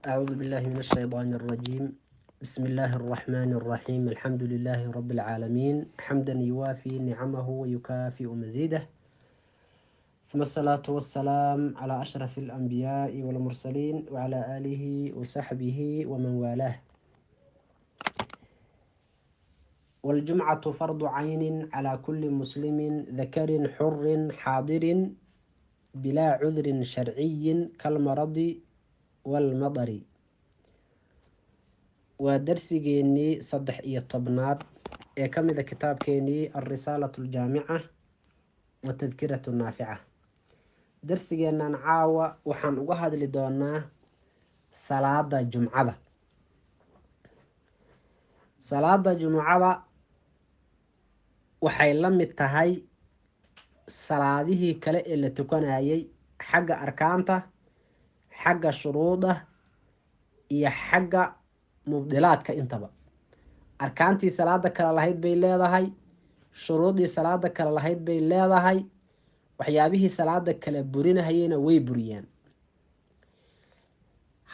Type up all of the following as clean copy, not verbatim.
أعوذ بالله من الشيطان الرجيم. بسم الله الرحمن الرحيم. الحمد لله رب العالمين حمدا يوافي نعمه ويكافئ مزيده، ثم الصلاة والسلام على أشرف الأنبياء والمرسلين وعلى آله وصحبه ومن والاه. والجمعة فرض عين على كل مسلم ذكر حر حاضر بلا عذر شرعي كالمرض والمضر. ودرسيني صدح طبنات كمد كتاب كيني الرسالة الجامعة والتذكرة النافعة. درسينا نعاوة وحن وهذا اللي دونا صلاة الجمعة. صلاة الجمعة waxay la mid tahay salaadihii kale ee la tukanayay xagga arkaanta, xagga shuruuda iyo xagga mubdilaadka intaba. arkaantii salaada kale lahayd bay leedahay, shuruudii salaada kale lahayd bay leedahay, waxyaabihii salaada kale burinahayena way buriyaan.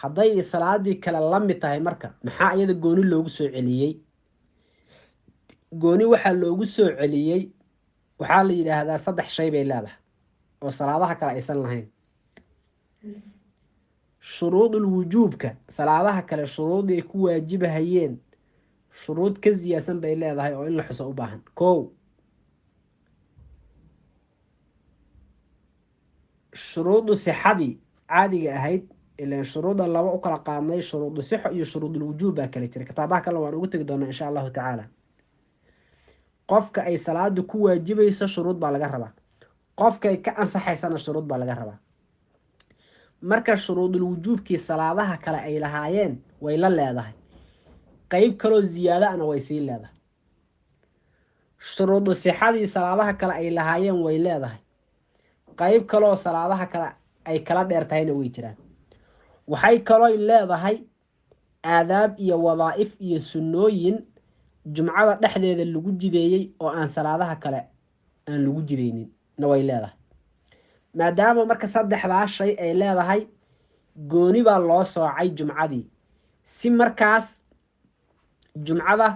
hadday salaadii kale la mid tahay marka maxaa iyada gooni loogu soo celiyey? gooni waxaa loogu soo celiyey waxaa la yidhaahdaa saddex shay bay leedahay oo salaadaha kale aysan lahayn. shuruudul wujuubka salaadaha kale shuruudii ay ku waajibahayeen shuruud ka siyaasan bay leedahay oo in la xuso u baahan. kow, shuruudu sixadii caadiga ahayd, ilaan shuruuda laba u kala qaadnay, shuruudu sixo iyo shuruudul wujuub baa kala jira. kitaabaha kale waan ugu tegi doonaa insha allahu tacaala. qofka ay salaadu ku waajibayso shuruud baa laga rabaa, qofka ay ka ansaxaysana shuruud baa laga rabaa. marka shuruudul wujuubkii salaadaha kale ay lahaayeen way la leedahay, qeyb kaloo ziyaado ana way sii leedahay. shuruudu sixadii salaadaha kale ay lahaayeen way leedahay, qeyb kaloo salaadaha kale ay kala dheer tahayna way jiraan. waxay kaloo leedahay aadaab iyo wadaa'if iyo sunnooyin jumcada dhexdeeda lagu jideeyey oo aan salaadaha kale aan lagu jideynin na way leedahay. maadaama marka saddexdaas shay ay leedahay, gooni baa loo soocay jumcadii si markaas jumcada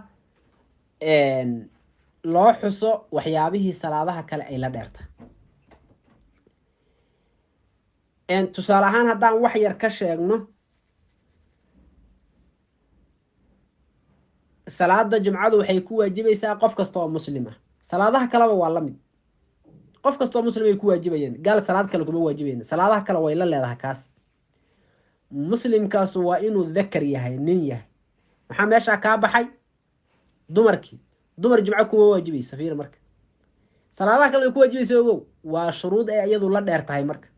loo xuso waxyaabihii salaadaha kale ay la dheerta. tusaale ahaan haddaan wax yar ka sheegno, salaada jumcadu waxay ku waajibaysaa qof kasta oo muslim ah. salaadaha kaleba waa la mid, qof kasta oo muslim ay ku waajibayeen. gaal salaad kale kuma waajibayn, salaadaha kale way la leedahay. kaas muslimkaasu waa inuu dakar yahay, nin yahay. maxaa meeshaa kaa baxay? dumarkii. dumar jumco kuma waajibaysa. fiir marka salaadaha kale way ku waajibaysa, ogow waa shuruud ay iyadu la dheer tahay. marka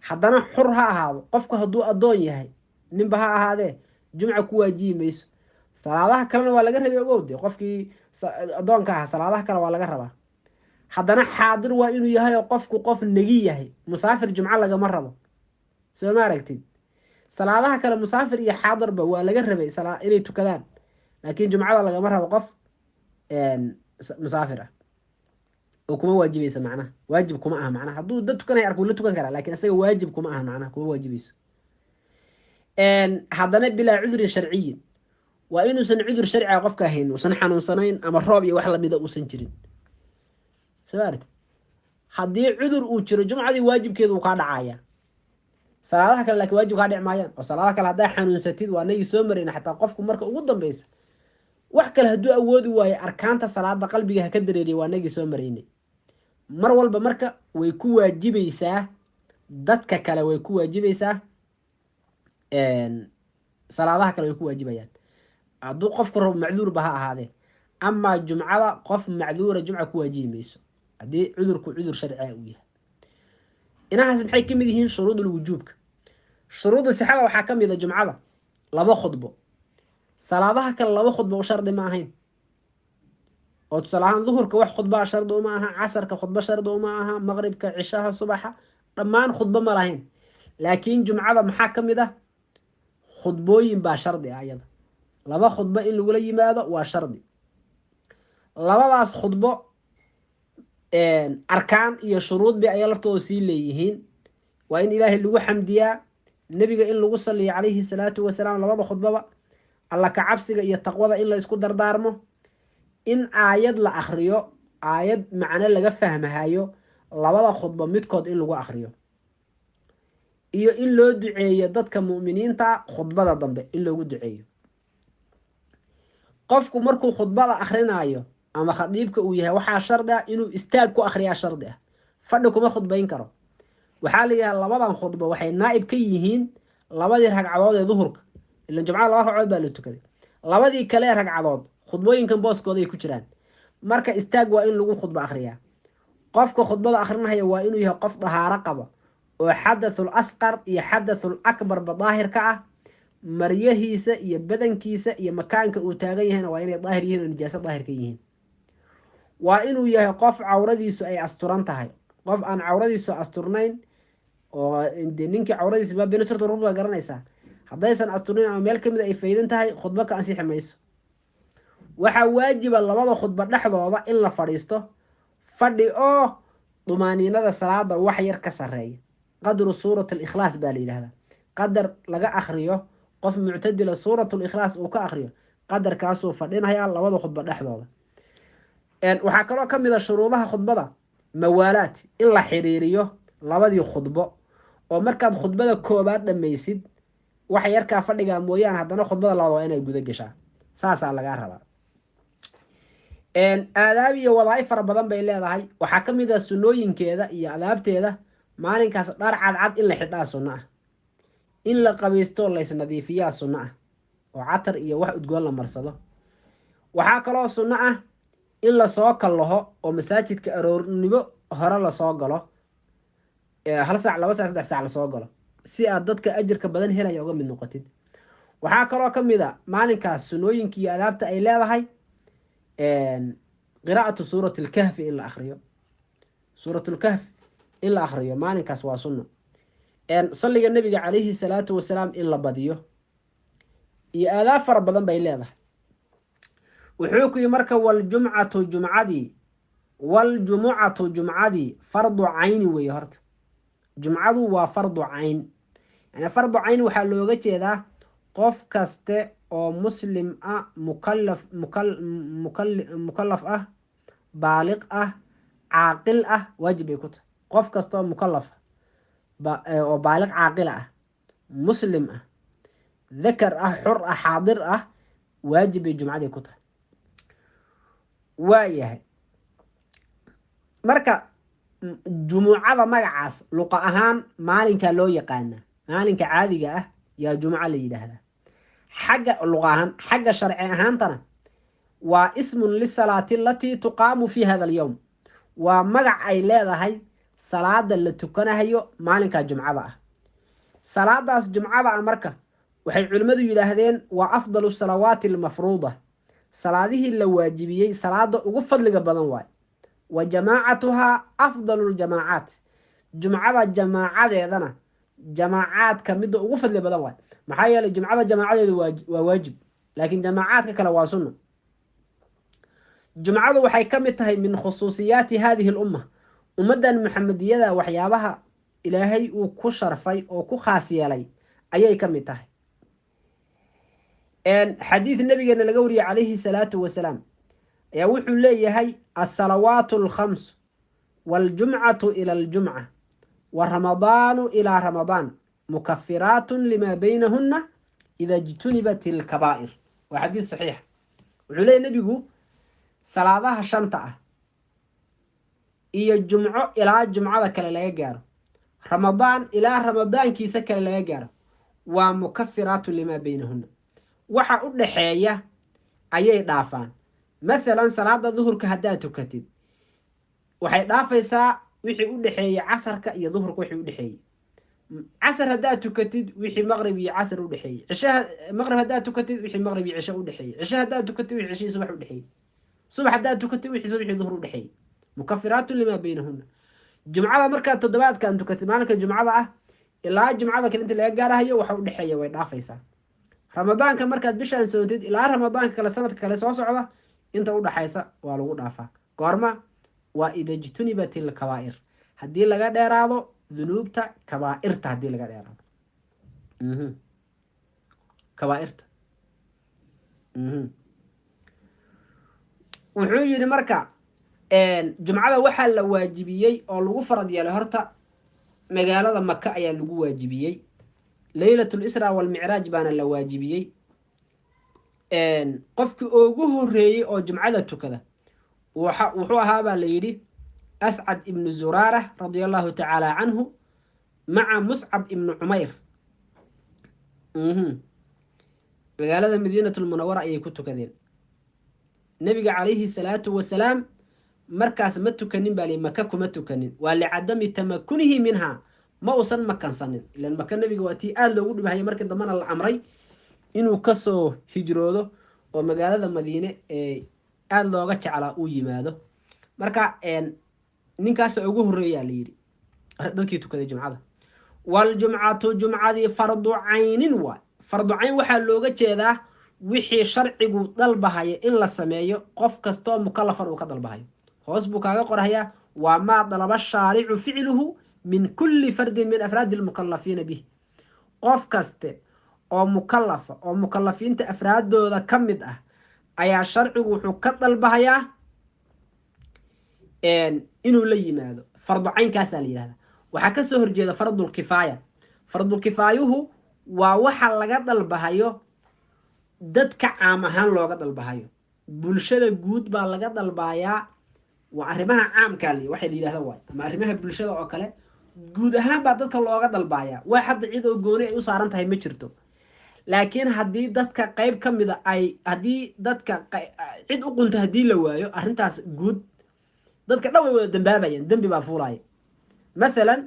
haddana xur ha ahaado qofku, hadduu addoon yahay ninba ha ahaadee jumca ku waajibi mayso. salaadaha kalena waa laga rabay, ogow dee qofkii addoonka ahaa salaadaha kale waa laga rabaa. haddana xaadir waa inuu yahay oo qofku qof negi yahay. musaafir jumco lagama rabo, soo ma aragtid? salaadaha kale musaafir iyo xaadirba waa laga rabay inay tukadaan, laakiin jumcada lagama rabo qof musaafir ah oo kuma waajibaysa. macnaha waajib kuma aha. macnaha hadduu dad tukanaya arkuu la tukan karaa, laakiin isaga waajib kuma aha, macnaha kuma waajibayso. haddana bilaa cudurin sharciyin waa inuusan cudur sharciga qofka ahayn, uusan xanuunsanayn ama roob iyo wax lamida uusan jirin. soomaarti haddii cudur uu jiro jumcadii waajibkeedu uu kaa dhacaya. salaadaha kale laakiin waajib kaa dhici maayaan. oo salaadaha kale haddaa xanuunsatid waa nagii soo marayna, xataa qofku marka ugu dambeysa wax kale hadduu awoodi waayo arkaanta salaada qalbiga ha ka dareeriya, waa nagii soo maraynay. mar walba marka way ku waajibaysaa, dadka kale way ku waajibaysaa, salaadaha kale way ku waajibayaan hadduu qofku rabo macduurba ha ahaadee. amaa jumcada qof macduura jumca ku waajibi mayso haddii cudurku cudur sharciga uu yahay. inahaas maxay ka mid yihiin shuruudul wujuubka. shuruudu sixada waxaa ka mid a jumcada 2 khudbo. salaadaha kale 2 khudbo u shardi ma ahayn. oo tusaale ahaan duhurka wax khudbaa shardi uma aha, casarka khudbo shardi uma aha, maqribka, cishaha, subaxa dhammaan khudbo ma lahayn. laakiin jumcada maxaa ka mid ah? khudbooyin baa shardi ah. iyada 2 khudbo in lagula yimaado waa shardi. labadaas khudbo arkaan iyo shuruud bay ayaa laftooda sii leeyihiin. waa in ilaahay lagu xamdiyaa, nebiga in lagu saliyo calayhi salaatu wasalaam labada khudbaba, alla ka cabsiga iyo taqwada in la isku dardaarmo, in aayad la akhriyo, aayad macno laga fahmahayo labada khudbo midkood in lagu akhriyo, iyo in loo duceeyo dadka mu'miniinta khudbada dambe in loogu duceeyo. qofku markuu khudbada akhrinayo ama khadiibka uu yahay waxaa shardi ah inuu istaag ku akhriyaa shardi ah, fadhi kuma khudbayn karo. waxaa la yidhaha labadan khudbo waxay naa'ib ka yihiin labadii ragcadood ee duhurka, ilan jumcada laba ragcadood baa la tukaday, labadii kale ragcadood khudbooyinkan booskooda ay ku jiraan. marka istaag waa in lagu khudbo akhriyaa. qofka khudbada akhrinaya waa inuu yahay qof dahaaro qaba oo xadathul asqar iyo xadathul akbarba daahir ka ah, maryahiisa iyo badankiisa iyo makaanka uu taagan yahayna waa inay daahir yihiin oo nijaaso daahir ka yihiin. waa inuu yahay qof cawradiisu ay asturan tahay. qof aan cawradiisu asturnayn oo de ninkii cawradiisa baa benusratu rub baa garanaysaa, haddaysan asturnayn ama meel kamid ay faydan tahay khudbo ka ansixi mayso. waxaa waajiba labada khudbo dhexdooda in la fadhiisto fadhi oo dumaaniinada salaada wax yar ka sareeya, qadru suurat alikhlaas baa la yidhahdaa. qadar laga akhriyo qof muctadila suuratul ikhlaas uu ka akhriyo qadarkaasuu fadhinaya labada khudbo dhexdooda. waxaa kaloo ka mid a shuruudaha khudbada mawaalaad, in la xiriiriyo labadii khudbo, oo markaad khudbada koobaad dhammaysid wax yarkaa fadhigaa mooyaane haddana khudbada labaad waa inay guda gashaa, saasaa lagaa rabaa. aadaab iyo wadaa'if fara badan bay leedahay. waxaa ka mid ah sunnooyinkeeda iyo adaabteeda maalinkaas dhar cadcad in la xidhaa sunno ah, in la qabaysto laysnadiifiyaa sunno ah oo catar iyo wax udgoon la marsado. waxaa kaloo sunno ah in lasoo kallaho oo masaajidka aroornimo hore lasoo galo, 1 saac 2 saac 3 saac lasoo galo si aad dadka ajirka badan helaya uga mid noqotid. waxaa kaloo ka mid a maalinkaas sunnooyinka iyo adaabta ay leedahay qiraa'atu suurat alkahfi in la akhriyo. suuratulkahfi in la akhriyo maalinkaas waa sunno. salliga nebiga calayhi salaatu wasalaam in la badiyo iyo aadaab fara badan bay leedahay. wuxuu ku yihi marka waljumcatu jumcadii fardu cayni weeye. horta jumcadu waa fardu cayn, yani fardu cayn waxaa looga jeedaa qof kaste oo muslim ah, mukallaf ah, baaliq ah, caaqil ah, waajib bay ku tahay. qof kasta oo mukallaf oo baaliq caaqila ah, muslim ah, dakar ah, xur ah, xaadir ah, waajib bay jumcadii ku tahay. waayahay marka jumucada magacaas luqa ahaan maalinkaa loo yaqaanaa, maalinka caadiga ah yaa jumco la yidhaahdaa. xagga luqa ahaan, xagga sharci ahaantana waa ismun lisalaati alatii tuqaamu fi hada alyowm, waa magac ay leedahay salaada la tukanahayo maalinka jumcada ah. salaadaas jumcada ah marka waxay culimmadu yidhaahdeen waa afdalu salawaati almafruuda, salaadihii la waajibiyey salaada ugu fadliga badan waay. wa jamaacatuhaa afdalu ljamaacaat, jumcada jamaacadeedana jamaacaadka midda ugu fadli badan waay. maxaa yeelay jumcada jamaacadeedu waa waajib, laakiin jamaacaadka kale waa sunno. jumcadu waxay ka mid tahay min khusuusiyaati hadihi lumma, ummaddan muxamediyada waxyaabaha ilaahay uu ku sharfay oo ku khaas yeelay ayay ka mid tahay. xadiid nabigeena laga wariyey calayhi salaatu wasalaam ayaa wuxuu leeyahay asalawaatu alkhams waljumcatu ila aljumca wa ramadaanu ilaa ramadaan mukafiraatun limaa baynahunna ida jtunibat ilkabaa'ir. waa xadiid saxiixa. wuxuu leeyahy nebigu salaadaha shanta ah iyo jumco ilaa jumcada kale laga gaaro, ramadaan ilaa ramadaankiisa kale laga gaaro, waa mukafiraatun limaa baynahunna, waxa u dhaxeeya ayay dhaafaan. mathalan salaada duhurka haddaad tukatid waxay dhaafaysaa wixii u dhexeeyey casarka iyo duhurka wixii u dhexeeyey. casar haddaad tukatid wixii maqrib iyo casar u dhexeeyey, cishaha maqrib haddaad tukatid wixii maqrib iyo cisho u dhexeeyey, cisho haddaad tukatid wixii cishihii subax u dhexeeyey, subax haddaad tukatid wixii subaxii duhur u dhexeeyey. mukafiraatun limaa baynahunna. jumcada markaad toddobaadkan tukatid maalinka jumcada ah ilaa jumcada kale inta laga gaarahayo waxa u dhexeeya way dhaafaysaa. ramadaanka markaad bishaan soontid ilaa ramadaanka kale sanadka kale soo socda inta u dhaxaysa waa lagu dhaafaa. goorma? waa ida jtunibat ilkabaa'ir, haddii laga dheeraado dunuubta kabaa'irta, haddii laga dheeraado. kabaairta. wuxuu yidhi marka jumcada waxaa la waajibiyey oo lagu farad yeelay horta magaalada maka ayaa lagu waajibiyey. laylatul isra walmicraaj baana la waajibiyey. qofkii ugu horeeyey oo jumcada tukada wuxuu ahaa baa la yidhi ascad ibnu zuraara radia allahu tacaala canhu maca muscab ibnu cumayr. magaalada madiinatulmunawara ayay ku tukadeen. nebiga calayhi salaatu wasalaam markaas ma tukanin baa li maka kuma tukanin, waa licadami tamakunihi minhaa, ma uusan makansanin. ilan maka nebiga waa tii aada loogu dhibahayay, markii dambena la amray inuu kasoo hijroodo oo magaalada madiine ee aada looga jeclaa uu yimaado. marka ninkaasa ugu horreeyaa la yidhi dadkii tukaday jumcada. waljumcatu jumcadii fardu caynin waay. fardu cayn waxaa looga jeedaa wixii sharcigu dalbahaya in la sameeyo qof kastoo mukalafan uu ka dalbahayo. hoos buu kaaga qorhayaa waa maa dalaba shaaricu ficluhu min kulli fardin min afraadi lmukalafiina bih. qof kaste oo mukalafa oo mukalafiinta afraadooda ka mid ah ayaa sharcigu wuxuu ka dalbahayaa inuu la yimaado. fardu caynkaasaa la yidhahda. waxaa kasoo horjeeda fardulkifaaya. fardulkifaayuhu waa waxa laga dalbahayo dadka caam ahaan looga dalbahayo. bulshada guud baa laga dalbayaa. waa arrimaha caamkaa waxay la yidhahda waay, ama arrimaha bulshada oo kale guud ahaan baa dadka looga dalbayaa. wax hadda cid oo gooni ay u saaran tahay ma jirto. laakiin haddii dadka qayb ka mida haddii dadka cid u qunta haddii la waayo arrintaas guud dadka dhan way wada dambaabayaan, dembi baa fuulaya. mathalan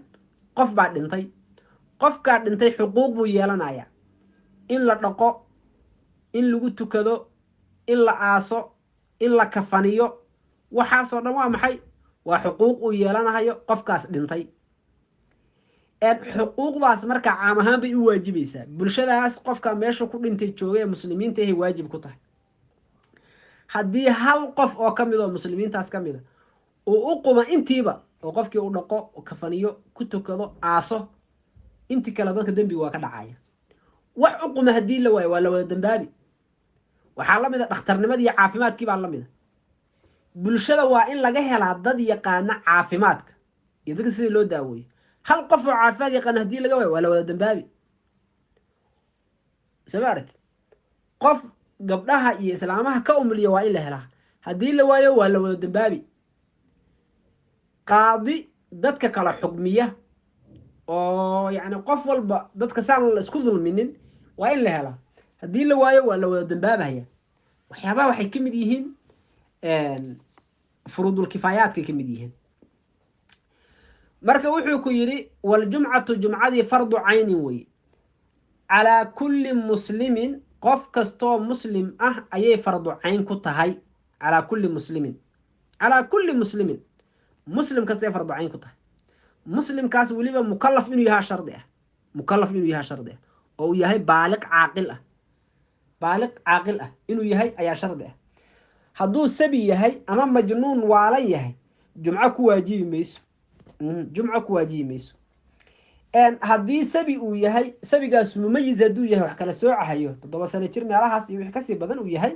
qof baa dhintay, qofkaa dhintay xuquuq buu yeelanaya, in la dhaqo, in lagu tukado, in la aaso, in la kafaniyo. waxaasoo dhan waa maxay? waa xuquuq uu yeelanayo qofkaas dhintay. xuquuqdaas marka caam ahaan bay u waajibaysaa. bulshadaas qofka meesha ku dhintay jooga ee muslimiinta ahay waajib ku tahay. haddii hal qof oo ka mid oo muslimiintaas ka mid a uu u quma intiiba, oo qofkii u dhaqo, kafaniyo, ku tukado, aaso, intii kale dadka dembiga waa ka dhacaya. wax u quma haddii la waayo waa la wada dambaabi. waxaa la mid a dhakhtarnimadii iyo caafimaadkii baa la mid a. bulshada waa in laga helaa dad yaqaana caafimaadka iyo dadka sidii loo daaweeyo. hal qof oo caafimaad yaqaana haddii laga waayo waa la wada dambaabi. sabaarag qof gabdhaha iyo islaamaha ka umliya waa in la helaa. haddii la waayo waa la wada dambaabi. qaadi dadka kala xugmiya oo yacni qof walba dadka saan la isku dulminin waa in la helaa. haddii la waayo waa la wada dambaabahaya. waxyaabaha waxay ka mid yihiin furuudulkifaayaadkay ka mid yihiin. marka wuxuu ku yidhi waljumcatu jumcadii fardu caynin wey. calaa kulli muslimin qof kastoo muslim ah ayay fardu cayn ku tahay. calaa kulli muslimin, calaa kulli muslimin, muslim kastay fardu cayn ku tahay. muslimkaas weliba mukalaf inuu yahaa shardi ah. mukalaf inuu yahaa shardi ah oo uu yahay baaliq caaqil ah. baaliq caaqil ah inuu yahay ayaa shardi ah. hadduu sabi yahay ama majnuun waalan yahay jumco ku waajibi mayso. jumco ku waajibi mayso. haddii sabi uu yahay, sabigaas mumayiz hadduu yahay wax kala soocahayo 7 sano jir meelahaas iyo wix kasii badan uu yahay,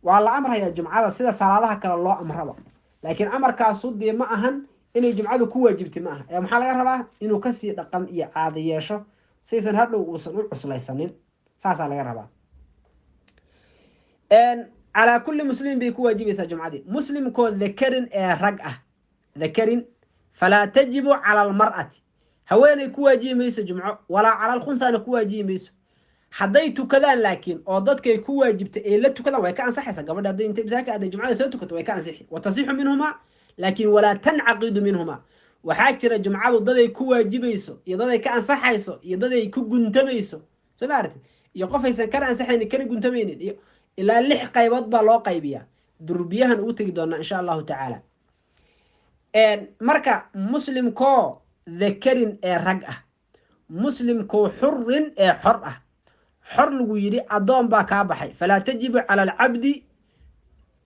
waa la amrayaa jumcada sida salaadaha kale loo amraba. laakiin amarkaasu dee ma ahan inay jumcadu ku waajibtay ma aha. ee maxaa laga rabaa? inuu kasii dhaqan iyo caado yeesho saysan hadhow uusan u cuslaysanin. saasaa laga rabaa. calaa kulli muslimin bay ku waajibaysaa jumcadii. muslimkoo dakarin ee rag ah. dakarin falaa tajibu cala almar'ati, haweenay ku waajibi mayso jumco, walaa cala alkhunsaana ku waajibi mayso. hadday tukadaan laakiin oo dadkay ku waajibtay ay la tukadaan way ka ansaxaysaa. gabadha hadday intay masaaka aaday jumcada soo tukato way ka ansixi. watasixu minhumaa laakiin walaa tancaqidu minhumaa. waxaa jira jumcadu daday ku waajibayso iyo daday ka ansaxayso iyo daday ku guntamayso. soo ma aragtid? iyo qof aysan kana ansaxaynin kana guntamaynin iyo ilaa 6 qaybood baa loo qaybiyaa. durbiyahan ugu tegi doonaa insha allahu tacaala. marka muslimkoo dakarin ee rag ah, muslimkoo xurin ee xor ah. xor lagu yidhi addoon baa kaa baxay. falaa tajibu cala alcabdi,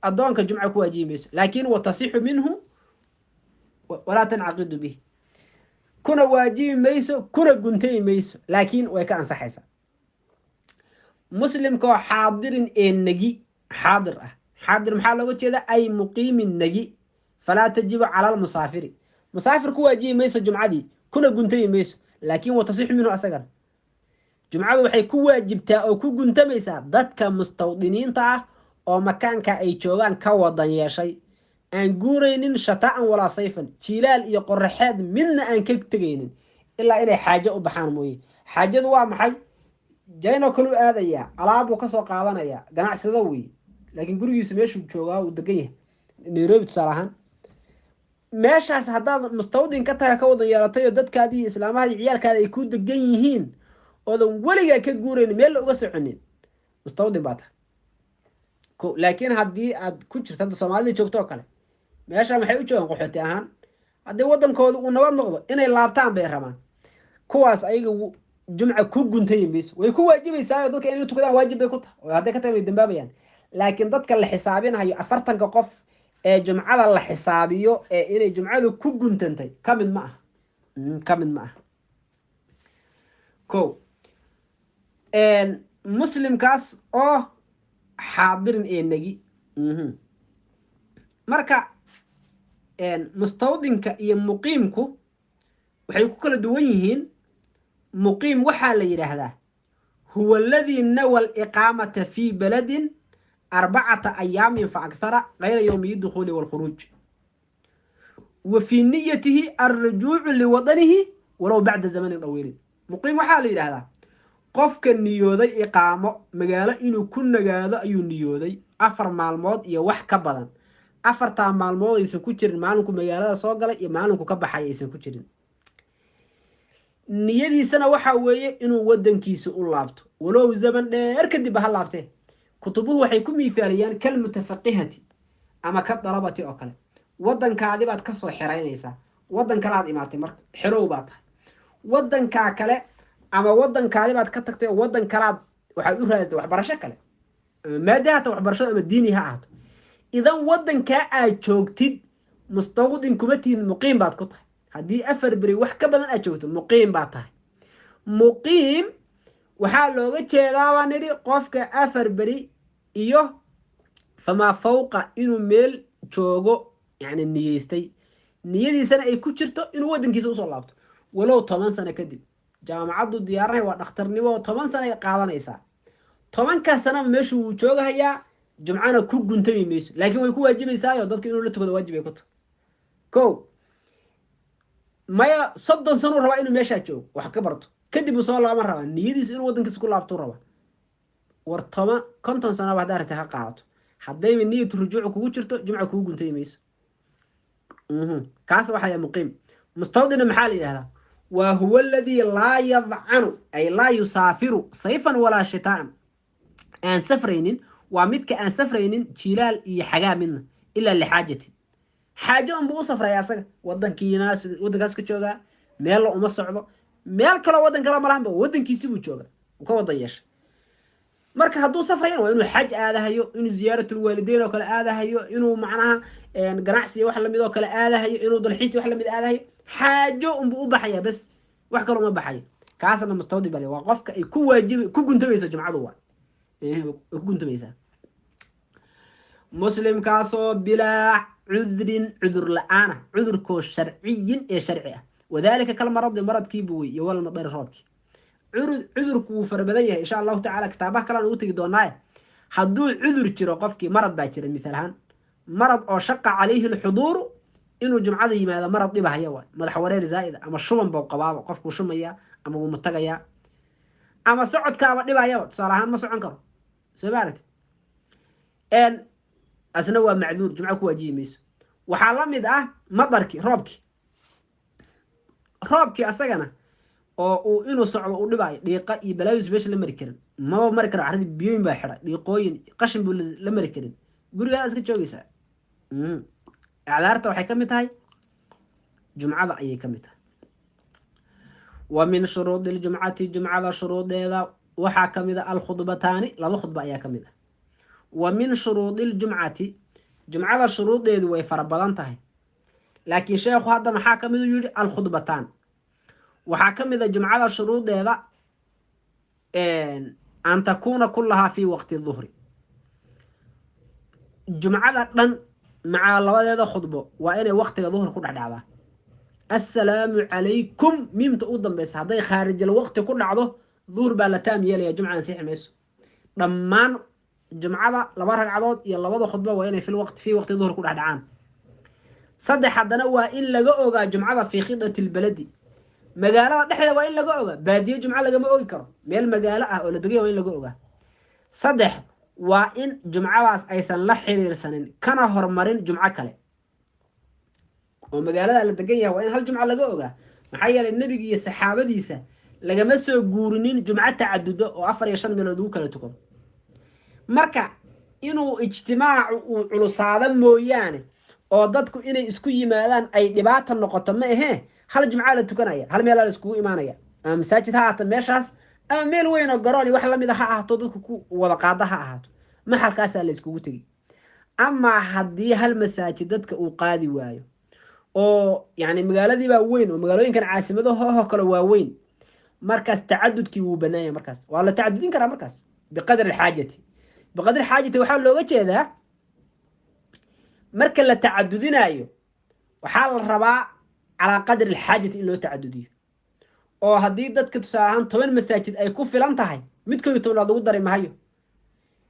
addoonka jumca ku waajibi mayso. laakiin watasixu minhu walaa tancaqidu bih. kuna waajibi mayso kuna guntay mayso laakiin way ka ansaxaysaa muslimka oo xaadirin ee nagi xaadir ah xaadir maxaa looga jeeda ay muqiimin nagi falaa tajibu cala almusaafiri musaafir ku waajibi mayso jumcadii kuna guntay mayso laakiin watasixu minhu asagana jumcadu waxay ku waajibtaa oo ku guntamaysaa dadka mustawdiniinta ah oo makaanka ay joogaan ka wadan yeeshay aan guuraynin shataan walaa sayfan jilaal iyo qoraxeed midna aan ka tegaynin ilaa inay xaajo u baxaan mooye xaajadu waa maxay jayno kalu aadaya alaabuu kasoo qaadanaya ganacsada wey laakiin gurigiisa meeshuu joogaa uu degan yahay nairobi tusaale ahaan meeshaas haddaad mustawdin ka tahay ka wadan yeelatay oo dadkaadii islaamahadii ciyaalkaada ay ku degan yihiin oodan weligaa ka guuraynin meel la uga soconin mustawdin baa tahay laakiin haddii aad ku jirto hadda soomaalida joogto oo kale meesha maxay u joogaan qaxooti ahaan haddii wadankooda uu nabad noqdo inay laabtaan bay rabaan kuwaas ayaga jumca ku guntay mayso way ku waajibaysaa dadka inay tukadaan waajib bay ku tahay oo hadday ka tahay way dambaabayaan laakiin dadka la xisaabinayo 40 qof ee jumcada la xisaabiyo ee inay jumcadu ku guntantay kamid ma ah ko muslimkaas oo xaadirin ee nagi marka mustawdinka iyo muqiimku waxay ku kala duwan yihiin muqiim waxaa la yidhaahdaa huwa alladii nawa aliqaamata fii baladin 4 أيام فأكثر غير يومي الدخول والخروج وفي نيته الرجوع لوطنه ولو بعد زمن طويل مقيم حالي هذا قفك النيودي إقامة مقالة إنه كنا قادة أيو النيودي أفر مالمود يا وح كبدا أفر تام مالمود يسن كتير مالنكو مقالة صاقلة مالنكو كبحا يسن كتير نيدي سنة وحاوية إنه ودن كيسو اللابتو ولو زمن اركدي بهاللابته كتبوه waxay ku miifaaliyaan kalmutafaqihati ama ka dalabati oo kale wadankaadi baad ka soo xiraynaysaa wadan kale aad imaatay marka xirow baad tahay wadanka kale ama wadankaadi baad ka tagtay wadan kale waxaad u raasday waxbarasho kale maadaama waxbarasho ama diini ha ahaato idan wadanka aad joogtid mustawdin kuma tiin muqiim baad ku tahay hadii afar bari wax ka badan aad joogto muqiim baad tahay muqiim waxaa looga jeedaa waa nidhi qofka afar beri iyo famaa fawqa inuu meel joogo yani niyeystay niyadiisana ay ku jirto inuu wadankiisa usoo laabto walow 10 sano kadib jaamacaddu diyaaranay waa dhakhtarnimo 10 sano ay qaadanaysaa 10 sano meeshu uu joogayaa jumcana ku guntay mayso laakiin way ku waajibaysaa dadka inuu la tukado waajib ay ku tahay ko maya 30 sano raba inuu meesha joogo wax ka barto kadib soo laama raba niyadiisa inuu wadankiisa ku laabto raba wartama konton sano baad aragtay ha qaadato haday niyadu rujuuc kugu jirto jumca kugu guntay mayso kaas waxa ay muqiim mustawdin maxaa la yiraahdaa wa huwa alladhi la yad'anu ay la yusafiru sayfan wala shitaan aan safraynin waa midka aan safraynin jilaal iyo xagaamin illa li xaajati xaajo aan buu safray asaga wadankaas ka jooga meel uma socdo meel kale wadan kale ma lahanba wadankiisa buu jooga ka wadan yeeshay marka hadduu safrayo waa inuu xaj aadahayo inuu ziyaaratul waalideyn oo kale aadahayo inuu macnaha ganacsi wax la mid oo kale aadahayo inuu dalxiis wax la mid aadahayo xaajo u baxaya bas wax kale uma baxayo kaasna mustawdi bale waa qofka ay ku waajib ku guntamayso jumcadu waa ku guntamaysa muslim kaasoo bilaa cudur la'aana cudurkoo sharciyin ee sharci ah وذلك مرض كيبوي يوال مضر روبك عذرك فربديه ان شاء الله تعالى كتابه كلا نو تغي دوناي حدو عذر جيرو قفكي مرض با جيره مثلا مرض او شق عليه الحضور انه جمعه يماده مرض دبا هيا مدح ورير زائد اما شوبن بو قبابه قفكو شميا اما uu matagaya ama socodkaaba dhibaya tusalahan ma socon karo sabaarat asna waa macduur jumca ku waajibayso waxa la mid ah madarki roobki asagana oo uu inuu socdo u dhibaayo dhiiqa iyo balaayis beesha la mari karin ma mari karo arrin biyoin baa xidhay dhiiqooyin qashin buu la mari karin guriga iska joogaysa acdaarta waxay kamid tahay jumcada ayay kamid tahay wa min shuruudil jumcati jumcada shuruudeeda waxa kamid ah al khudbataani laba khudba ayaa kamid ah wa min shuruudil jumcati jumcada shuruudeedu way fara badan tahay laakiin sheekhu hadda maxaa kamid u yiri al khudbataan وحاكم إذا جمعة الشروط هذا أن تكون كلها في وقت الظهر جمعة لن مع الله هذا خطبة وأنا وقت الظهر كل عدالة السلام عليكم ميم تقدم بس هذا خارج الوقت كل عضو ظهر بالتام يلي يا جمعة نسيح ميسو ضمان جمعة لبارك عضو يلا وضع خطبة وأنا في وقت الظهر كل عدعان صدق حدنا وإلا جوجا جمعة في خيطة البلدي مقالة نحن وإلا جوجا بادية جمعة لجمع أويكر ميل مقالة ولا دقيقة وإلا جوجا صدق وإن جمعة أيسن لحير سنين كان هرمرين جمعة كله ومقالة اللي دقيقة وإن هالجمعة لجوجا محيل النبي الصحابة ديسة لجمسوا جورنين جمعة تعدد وعفر يشان من الدوك اللي تكون مركع إنه اجتماع وعلوصادة مويانه oo dadku inay isku yimaadaan ay dhibaato noqoto ma ahe hal jimcaha la tukanaya hal meel la isku imaanaya ama masaajid ha ahaato meeshaas ama meel weyn oo garoon wax la mid ah ha ahaato dadku ku wada qaada ha ahaato maxalkaas la iskugu tagay ama hadii hal masaajid dadka uu qaadi waayo oo yani magaaladii baa weyn oo magaalooyinkan caasimadaha kale waa weyn markaas tacadudkii uu banaayay markaas waa la tacadudin karaa markaas biqadar xaajati waxa looga jeedaa marka la tacadudinayo waxaa la rabaa ala qadar alxaajati in loo tacadudiyo oo hadii dadka tusaahan 10 masaajid ay ku filan tahay midkood toban lagu daray mahayo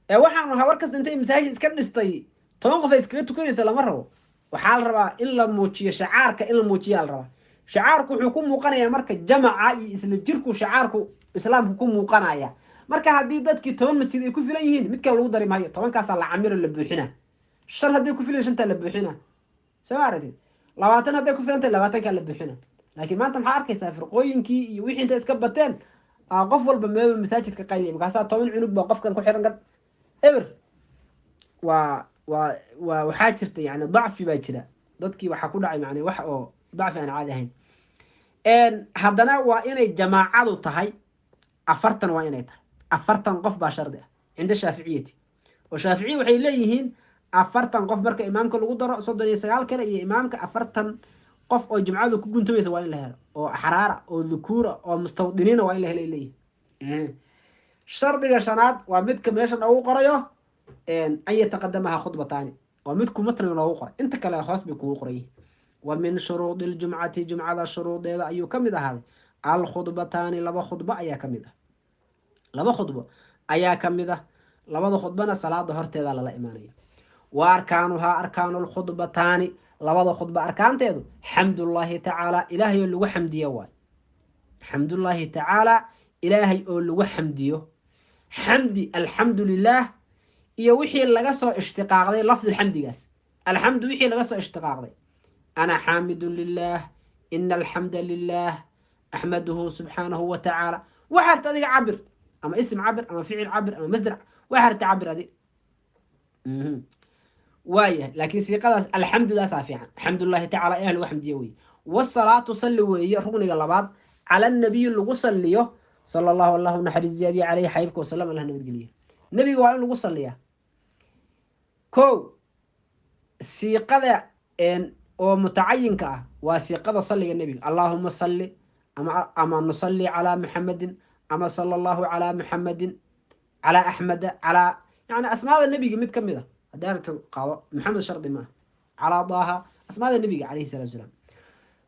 ee waxaanu hawar kasta intay masaajid iska dhistay 10 qof iskaga tukanaysa lama rabo waxaa la rabaa in la muujiyo shacaarka in la muujiyo la rabaa shacaarku wuxuu ku muuqanayaa marka jamaca iyo isla jirku shacaarku islaamku ku muuqanaya marka hadii dadkii 10 masjid ay ku filan yihiin midka lagu daray mahayo 10 kaas la camiro la buuxina شر هدي كفيلة شنتا لبوحينا سمعتي لواتن هدي كفيلة أنت لواتن كان لبوحينا لكن ما أنت محارك يسافر قوين كي يوحي أنت إسكبتين قفل بمباب المساجد كقيلي مقاسات طوين عنق بقف كان كحيران قد إبر وحاجرت يعني ضعف في باجرة ضدكي وحكون عي يعني ضعف أنا عادي هين إن هدنا وإن الجماعة تهي أفرتن وإن تهي أفرتن قف باشر ده عند الشافعيتي وشافعي وحي ليهين أفرتن قف برك إمامك لو قدر صدق يسقال كلا إمامك أفرتن قف أو جماعة لو كنتم يسوون له أو حرارة أو ذكورة أو مستوطنين وين له إليه الشرط الشناد ومدكم يشن أو قريه أن يتقدمها خطبة تاني ومدكم مثل أو قري أنت كلا خاص بكو قريه ومن شروط الجمعة جمعة الشروط هذا أيو كم هذا الخطبة تاني لبا خطبة أيا كم لبا خطبة أيا كم لبا خطبنا صلاة ظهرت هذا لا إيمانية وأركانها أركان الخطبة تاني لبض خطبة أركان تيدو حمد الله تعالى إلهي اللي وحمدي واي حمد الله تعالى إلهي اللي وحمديه حمدي الحمد لله يوحي اللي قصوا اشتقاق لي لفظ الحمد قاس الحمد وحي اللي قصوا اشتقاق لي أنا حامد لله إن الحمد لله أحمده سبحانه وتعالى وحرت هذه عبر أما اسم عبر أما فعل عبر أما مصدر وحرت عبر هذه وايه لكن سيقاس الحمد لله صافيا الحمد لله تعالى اهل وحمديه والصلاه تصلي وهي ركن لبعض على النبي اللي صليه صلى الله نحرز زيادي عليه حبيبك وسلم الله نبدليه النبي waa in lagu saliya ko siiqada oo mutacayinka ah waa siiqada saliga nabiga allahumma salli ama nusalli ala muhammadin ama sallallahu ala muhammadin ala ahmad ala yani asmaada nabiga mid kamida دارت القضاء محمد شرطي ما على ضاها اسماء النبي عليه الصلاه والسلام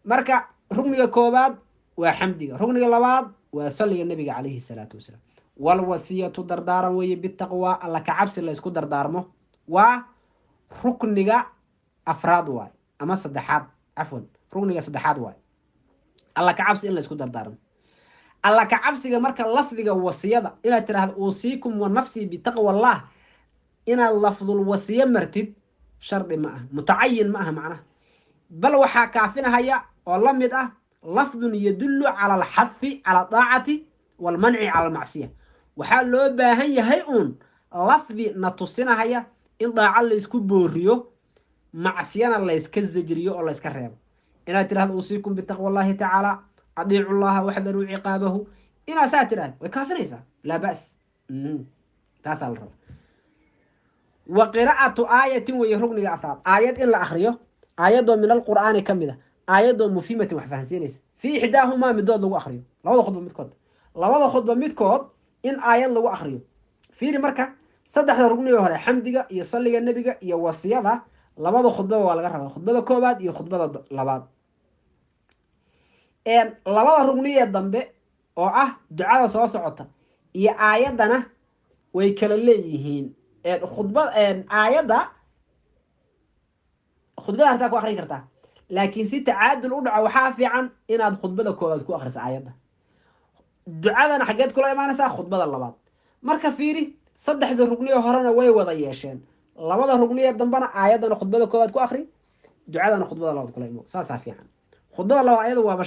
مركع ركن كوباد وحمدي ركن لباد وصلي النبي عليه الصلاه والسلام والوصيه دردارا وي بالتقوى الله كعبس لا اسكو دردارمو وركنيغا افراد واي اما صدحات عفوا ركنيغا صدحات واي الله كعبس ان لا اسكو دردارمو الله كعبسيغا marka lafdiga wasiyada ila tiraahdo usiikum wa nafsi bi taqwa allah إن اللفظ الوصية مرتب شرط معه متعين معه معناه بل وحا كافنا هيا والله مدأ لفظ يدل على الحث على الطاعة والمنع على المعصية وحال لو باهي هيئون لفظ نتصينا هيا إن ضاع الله يسكو بوريو معصيانا الله يسكزجريو الله يسكريو إن ترى أوصيكم بتقوى الله تعالى أطيعوا الله واحذروا عقابه إن ساتران وكافريسا لا بأس تاسال رب وقراءة آية ويهرقني أفراد آيات إلا أخريه آيات من القرآن كمدة aayadoo mufhimatin wax fahansiinaysa fi ixdaahumaa midood lagu akriyo labada khudba midkood in aayad lagu akriyo fiiri marka saddexda rugniga hore xamdiga iyo salliga nebiga iyo wasiyada labada khudbaba waa laga rabaa khudbada koobaad iyo khudbada labaad labada rugniye dambe oo ah ducada soo socota iyo aayadana way kala leeyihiin aayadda khudbada hartaa ku akrin kartaa laakiin si tacaadul u dhaco waxaa fiican inaad khudbada koobaad ku akriso aayadda ducadana xaggeed kula imaanaysaa khudbada labaad marka fiiri saddexda rugniye horena way wada yeesheen labada rugniye dambena aayaddana khudbada koobaad ku akri ducadana khudbada labaad kula imo saasaa fiican khudbada labaad ayadu waaba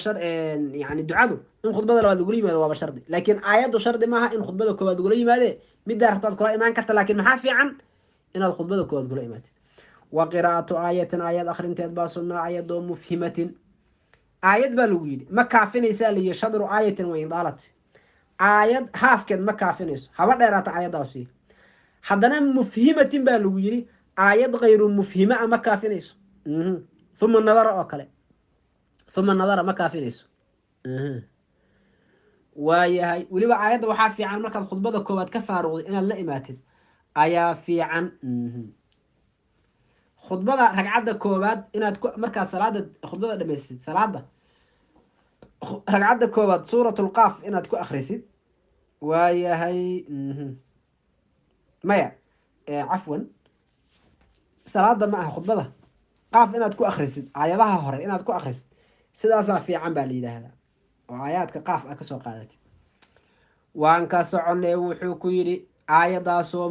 yani ducadu in khudbada labaad lagula yimaado waaba shardi laakiin aayaddu shardi maaha in khudbada koobaad lagula yimaade middaa rabtaad kula imaan karta laakiin maxaa fiican inaad khudbada koobaad kula imaatid wa qiraa'atu aayatin aayad akrinteed baa sunnaa aayadoo mufhimatin aayad baa lagu yidhi ma kaafinaysaa layihi shadru aayatin wa indaalat aayad haafkeed ma kaafinayso haba dheeraata aayaddaasi haddana mufhimatin baa lagu yidhi aayad kayru mufhima a ma kaafinayso uma nadara oo kale uma nadara ma kaafinayso waayahay weliba aayadda waxaa fiican markaad khudbada koowaad ka faaruqday inaad la imaatid ayaa fiican khudbada ragcadda koowaad inaad markaad salaada khudbada dhamaysid salaada ragcadda koowaad suuratulqaaf inaad ku akrisid waayahay maya cafwan salaada ma aha khudbada qaaf inaad ku akrisid aayadaha hore inaad ku akrisid sidaasaa fiican baa la yidhaahdaa oo aayaadka qaaf a kasoo qaadatid waan ka soconay wuxuu ku yidhi aayadaasoo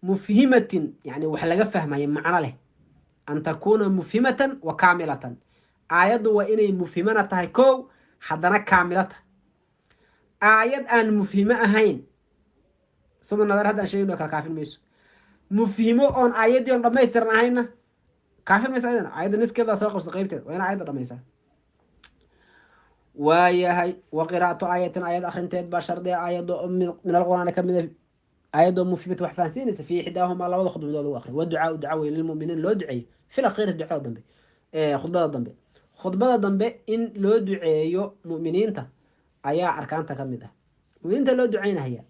mufhimatin yani wax laga fahmaya macno leh an takuuna mufhimatan wa kaamilatan aayaddu waa inay mufhimana tahay kow haddana kaamilo tahay aayad aan mufhimo ahayn uma nadar haddaan sheegno kala kaafin mayso mufhimo oon aayaddii oon dhamaystiran ahayna kaafin maysa ayadana aayadda niskeedaa soo qabsa qeybteed waa ina aayadda dhamaysaa waayahay wa qiraa'atu aayatin aayad akrinteed baa shardiga aayado min alqur'aani kamida aayadoo mufhimata wax fahansiinaysa fi ixdaahumaa labada khudbadood lagu akriyo waducaau duca wey lilmuminiin loo duceeyo fil akhiiri ducada dambe khudbada dambe in loo duceeyo mu'miniinta ayaa arkaanta ka mid ah muminiinta loo ducaynahaya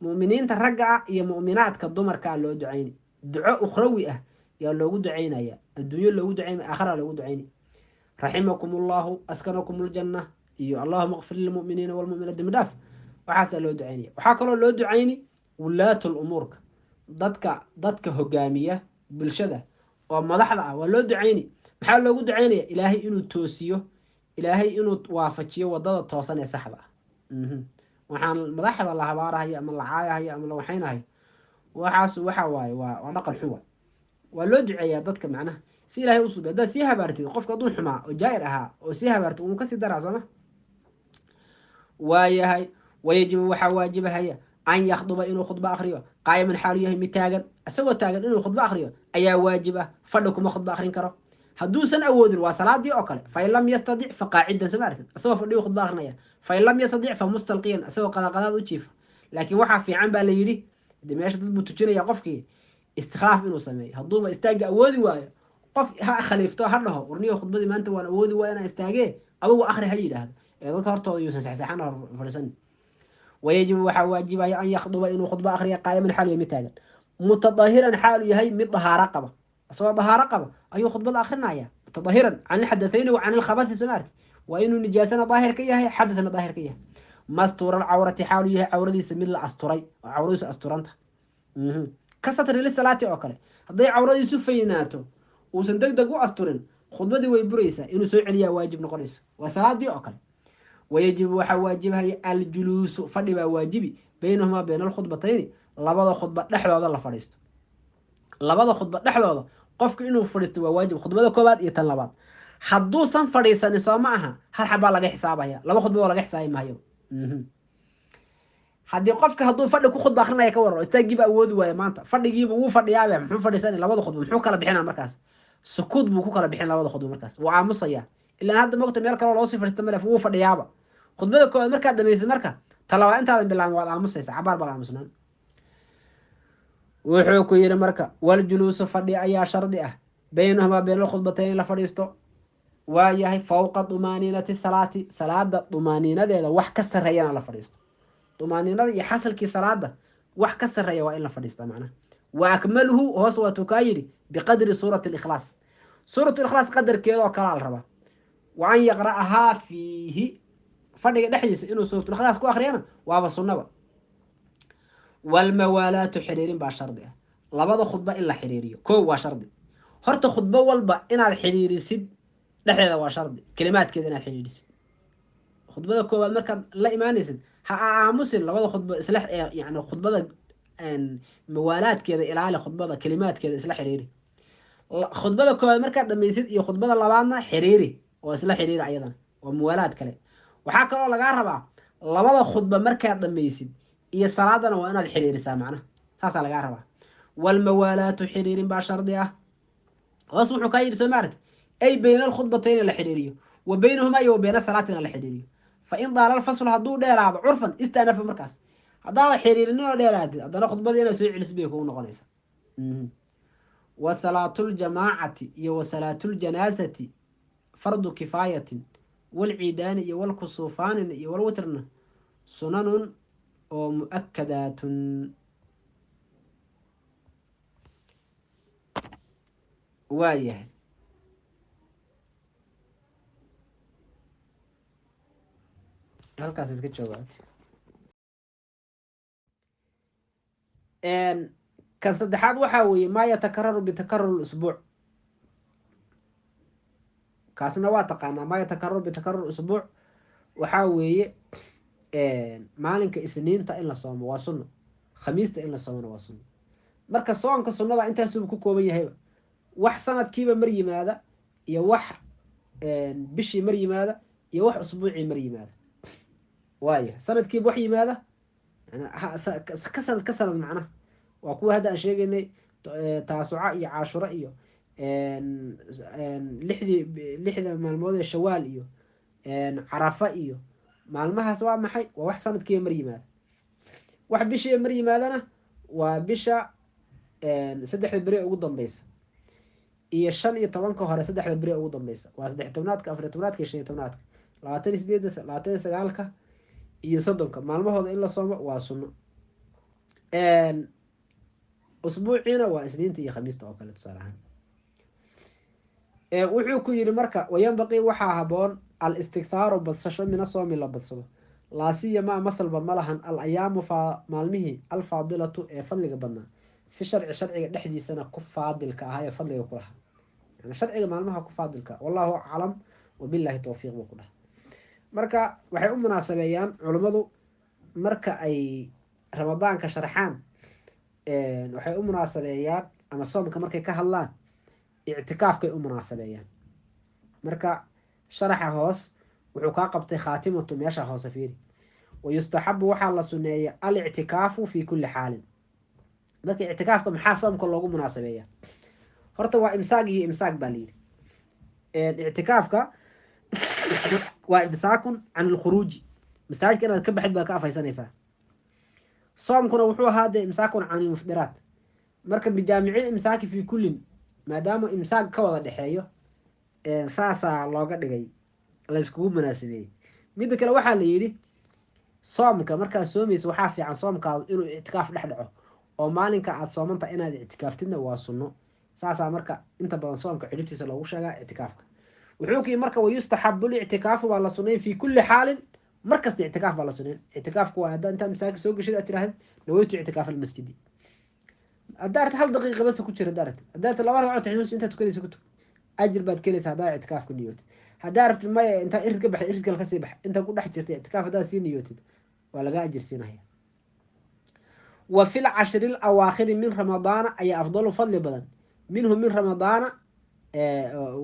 mu'miniinta ragga ah iyo mu'minaadka dumarkaa loo ducayni duco ukhrawi ah yaa loogu ducaynaya adduunyo loogu ducayn aakhara loogu ducayni raximakum allahu askanakum ljanna iyo allahuma qfir lilmu'miniina walmu'minaat dembi dhaaf waxaasaa loo ducaynaya waxaa kaloo loo ducayni wulaatul umuurka dadka hogaamiya bulshada oo madaxda ah waa loo ducayni maxaa loogu ducaynaya ilaahay inuu toosiyo ilaahay inuu waafajiyo wadada toosan ee saxda ah waxaan madaxda la habaarahayo ama la caayahayo ama la waxaynahayo waxaas waxa waaye waa dhaqan xun waay waa loo duceeyaa dadka macnaha si ilaahay u subi haddaad sii habaartid qofka hadduu xumaa oo jaa'ir ahaa oo sii habaartid uu kasii daraa sooma waayahay wayajibu waxaa waajibahaya an yakhduba inuu khudba akriyo qaa'iman xaalu yahay mid taagan isagoo taagan inuu khudba akriyo ayaa waajib ah fadhi kuma khudba akrin karo hadduusan awoodin waa salaadii oo kale fain lam yastadic fa qaacidan soo maartid isagoo fadhiyo khudba akrinaya fain lam yastadic fa mustalqiyan isagoo qadaqadaad u jiifa laakiin waxaa fiican baa la yidhi de meesha dad buu tujinaya qofkii istikhlaaf inuu sameeyo hadduuba istaagga awoodi waayo qof ha khaliifto ha dhaho warniyo khudbadii maanta waan awoodi waaya inaan istaagee adugu akri ha yidhaahdo ee dadka hortooda yuusan sexseexan fadhiisanin wayajibu waxaa waajibaya an yakhduba inuu khudba akriya qaa'iman xaalu yahay mid taagan mutadahiran xaalu yahay mid dahaaro qaba isagoo dahaaro qaba ayuu khudbada akrinaya mutadahiran can ilxadathayni wa can ilkhabathi samaarti waa inuu nijaasana daahir ka yahay xadathna daahir ka yahay mastuura alcawrati xaalu yahay cawradiisa mid la asturay oo cawradiisu asturanta ka satri lisalaati oo kale hadday cawradiisu faynaato uusan deg deg u asturin khudbadii way buraysaa inuu soo celiyaa waajib noqonayso waa salaadii oo kale wayajibu waxaa waajibahaya aljuluusu fadhi baa waajibi baynahumaa bayna alkhudbatayni labada khudba dhexdooda la fadhiisto labada khudba dhexdooda qofku inuu fadhiisto waa waajib khudbada koobaad iyo tan labaad hadduusan fadhiisanin soo ma aha hal xabaa laga xisaabaya laba khudba oo laga xisaabi maayo haddii qofka hadduu fadhi ku khudba akrinaya ka wararo istaagiiba awoodi waayo maanta fadhigiiba wuu fadhiyaabe muxuu fadhiisanay labada khudba muxuu kala bixina markaas sukuud buu ku kala bixin labada khudba markaas wuu aamusaya ilaan hadda mogta meel kaloo loosii fadhiista malef wuu fadhiyaaba khudbada koowaad markaad dhamaysid marka talabaad intaadan bilaabin waad aamusaysa cabaar baad aamusnaan wuxuu ku yidhi marka waljuluusu fadhi ayaa shardi ah baynahumaa bayna alkhudbatayn la fadhiisto waayahay fawqa dumaaniinati salaati salaada dumaaniinadeeda wax ka sarreeyana la fadhiisto dumaaniinada iyo xasalkii salaada wax ka sarreeya waa in la fadhiistaa macnaha wa akmaluhu hoos waatuu kaa yidhi biqadri suurati alikhlaas suuratu likhlaas qadarkeeda oo kalaa la rabaa wa an yaqra'ahaa fiihi fadhiga dhexdiisa inuu suuratulikhlaas ku akhriyana waaba sunnaba walmawaalaatu xiriirin baa shardi ah labada khudba in la xiriiriyo koo waa shardi horta khudbo walba inaad xiriirisid dhexdeeda waa shardi kalimaadkeeda inaad xiriirisid khudbada koowaad markaad la imaanaysid ha aamusin labada khudbo isla yani khudbada mawaalaadkeeda ilaali khudbada kalimaadkeeda isla xiriiri khudbada koowaad markaad dhamaysid iyo khudbada labaadna xiriiri oo isla xiriiri ayadana waa mawaalaad kale waxaa kaloo lagaa rabaa labada khudba markaad dhamaysid iyo salaadana waa inaad xiriirisaa macnaha saasaa lagaa rabaa walmawaalaatu xiriirin baa shardi ah hoos wuxuu kaa yidhi soo maaragti ay bayna alkhudbatayni la xiriiriyo wa baynahumaa iyo wa bayna salaatina la xiriiriyo fa in daala alfaslu hadduu dheeraado curfan istanafa markaas haddaada xiriirin oo dheeraatid haddana khudbadii inaad soo celis bay kugu noqonaysa wa salaatuljamaacati iyo wa salaatuljanaasati fardu kifaayatin walciidaani iyo walkusuufaanin iyo walwitrna sunanun oo mu'akadaatun waayahay halkaas iska joogaat kan saddexaad waxaa weeye maa yatakararu bitakarur usbuuc kaasna waa taqaanaa maa yatakararu bitakarur usbuuc waxaa weeye maalinka isniinta in la soomo waa sunno khamiista in la soomona waa sunno marka soonka sunnada intaasuba ku kooban yahayba wax sanadkiiba mar yimaada iyo wax bishii mar yimaada iyo wax usbuucii mar yimaada waaya sanadkiiba wax yimaada ka sanad macnaha waa kuwa hadda aan sheegaynay taasuca iyo caashura iyo lixda maalmood ee shawaal iyo carafa iyo maalmahaas waa maxay waa wax sanadkiiba mar yimaada wax bishiiba mar yimaadana waa bisha saddexda beri ugu dambeysa iyo 15 hore saddexda beri ugu dambeysa waa 13 14 15 28 29 iyo 30 maalmahooda in la soomo waa sunno usbuuciina waa isniinta iyo khamiista oo kale tusaale ahaan wuxuu ku yidhi marka wayanbaqii waxaa haboon al istikthaaru badsasho mina soomi la badsado laa siyamaa mathalba ma lahan al ayaamu maalmihii alfaadilatu ee fadliga badnaa fi sharci sharciga dhexdiisana ku faadilka ahaa ee fadliga ku lahaa yani sharciga maalmaha ku faadilka wallahu aclam wabilaahi towfiiq buu ku dhaha marka waxay u munaasabeeyaan culummadu marka ay ramadaanka sharxaan waxay u munaasabeeyaan ama soomka markay ka hadlaan ictikaafkay u munaasabeeyaan marka sharaxa hoos wuxuu kaa qabtay khaatimatu meesha hoose fiiri wayustaxabu waxaa la suneeya alictikaafu fi kulli xaalin marka ictikaafka maxaa soomka loogu munaasabeeya horta waa imsaaq iyo imsaaq baa layidhi ictikaafka waa imsaakun can alkhuruuji masaajidka inaad ka baxid baa ka afaysanaysaa soomkuna wuxuu ahaa dee imsaakun can ilmufdiraat marka bijaamicin imsaaki fi kullin maadaama imsaaq ka wada dhexeeyo saasaa looga dhigay layskugu munaasabeeyey midda kale waxaa la yidhi soomka markaad soomaysa waxaa fiican soomkaadu inuu ictikaaf dhex dhaco oo maalinka aada soomanta inaad ictikaaftidna waa sunno saasaa marka inta badan soomka ciribtiisa loogu sheegaa ictikaafka wuxuu kii marka wayustaxabu lictikaafu baa la sunayn fi kulli xaalin markasta ictikaaf baa la sunayn ictikaafku waa haddaa intaa masaajid soo geshid aad tiraahid naweytu ictikaaf almasjidi haddaa arta hal daqiiqa basa ku jira haddaa arta laba ragcoo taxiyus intaa tukanaysa ku tug ajir baad kelaysa haddaa ictikaaf ku niyootid haddaa rabtid maya intaa irid ka baxda irid kale kasii bax intaa ku dhex jirtay ictikaaf haddaa sii niyootid waa laga ajir siinaya wa fi lcashri alawaakhiri min ramadaana ayaa afdalu fadli badan minhu min ramadaana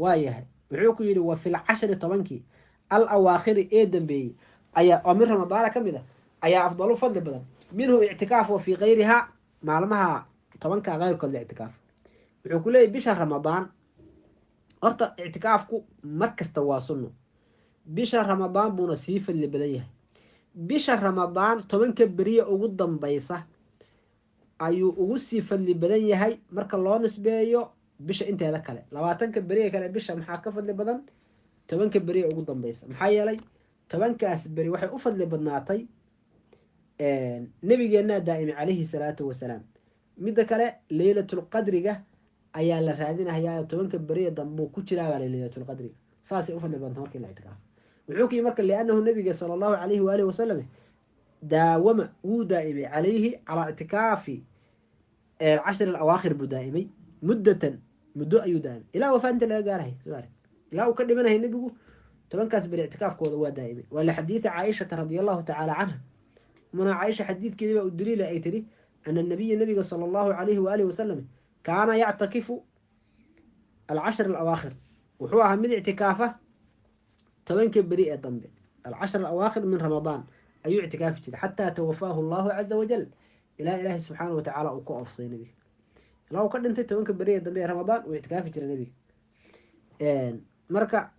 waa yahay wuxuu ku yidhi wa fi lcashri 10 al awaakhiri ee dambeeyey ayaa oo min ramadaana ka mid a ayaa afdalu fadli badan minhu ictikaaf wa fi kayrihaa maalmaha 10 keyrkood la ictikaaf wuxuu ku leeyahy bisha ramadaan horta ictikaafku mar kasta waa sunno bisha ramadaan buuna sii fadli badan yahay bisha ramadaan 10 beriya ugu dambeysa ayuu ugu sii fadli badan yahay marka loo nisbeeyo bisha inteeda kale 20 beriya kale bisha maxaa ka fadli badan tobanka beri ee ugu dambaysa. maxaa yeelay tobankaas beri waxay u fadli badnaatay nabigeennaa daa'imay calayhi salaatu wasalaam. midda kale leylatulqadriga ayaa la raadinahayaa tobanka beri ee dambuu ku jiraabaa leylatulqadriga, saasay u fadli badnata markii la ictikaafo. wuxuu ku yii marka liannahu nabiga sala allahu calayhi waalihi wasalam daawama wuu daa'imay calayhi calaa ictikaafi cashri alawaakhir buu daa'imay muddatan muddo ayuu daa'imay ilaa wafaanta laga gaarahay ilaa uu ka dhimanahay nebigu tobankaas beri ictikaafkooda waa daa'imay. waa lixadiidi caaishata radia allahu tacaala canha. umuna caaisha xadiidkeedii baa u daliila ay tiri ana nabiya nabiga sala allahu calayhi waalihi wasalam kaana yactakifu alcashra alawaakhir wuxuu ahaa mid ictikaafa tobanka beri ee dambe alcashra alawaakhir min ramadaan ayuu ictikaafi jiray xataa tawafaahu allahu caza wajal ilaa ilaahay subxaana watacaala uu ka oofsay nebiga ilaa uu ka dhintay tobanka beri ee dambe ee ramadaan uu ictikaafi jiray nebiga. marka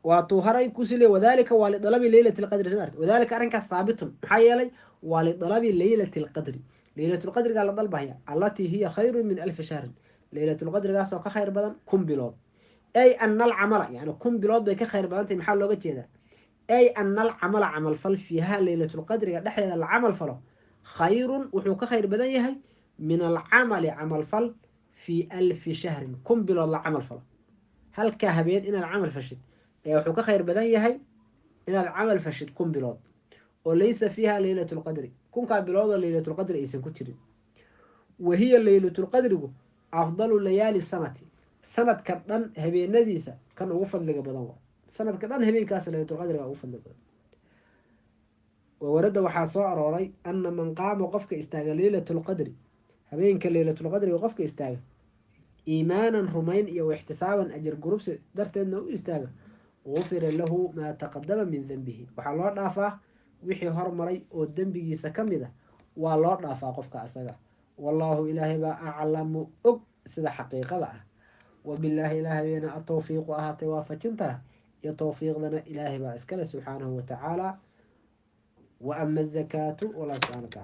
waatuu haray kusile wadalika waa lidalabi leylati lqadri soo arta wadalika arrinkaas haabitun maxaa yeelay waa lidalabi leylati lqadri leylatulqadrigaa la dalbahaya allatii hiya khayru min alfi shahrin leylatulqadrigaasoo ka khayr badan kun bilood. ay ana alcamala yani kun bilood bay ka khayr badantahy. maxaa looga jeedaa ay ana alcamala camalfal fiiha leylatulqadriga dhexdeeda la camal falo khayrun wuxuu ka khayr badan yahay min alcamali camalfal fii alfi shahrin kun bilood la camal falo. halkaa habeen inaad camal fashid ee wuxuu ka khayr badan yahay inaad camal fashid kun bilood oo laysa fiiha leylatulqadri kunkaa bilood oo leylatulqadri aysan ku jirin. wahiya leylatulqadrigu afdalu layaali sanati sanadka dhan habeenadiisa kan ugu fadliga badan waa sanadka dhan habeenkaas leylatulqadriga ugu fadliga badan. wawarada waxaa soo arooray ana man qaama qofka istaaga leylatulqadri habeenka leylatulqadriga qofka istaaga iimaanan rumayn iyo ixtisaaban ajar gurubsi darteedna u istaaga gufira lahu maa taqadama min denbihi waxaa loo dhaafaa wixii hormaray oo dembigiisa ka mid a waa loo dhaafaa qofka asaga. wallaahu ilaahay baa aclamu og sida xaqiiqada ah. wabilaahi ilaahabeena atowfiiqu ahaatay waafajintana iyo towfiiqdana ilaahay baa iskale subxaanahu watacaala. wa ama azakaatu wallah subxana watacaala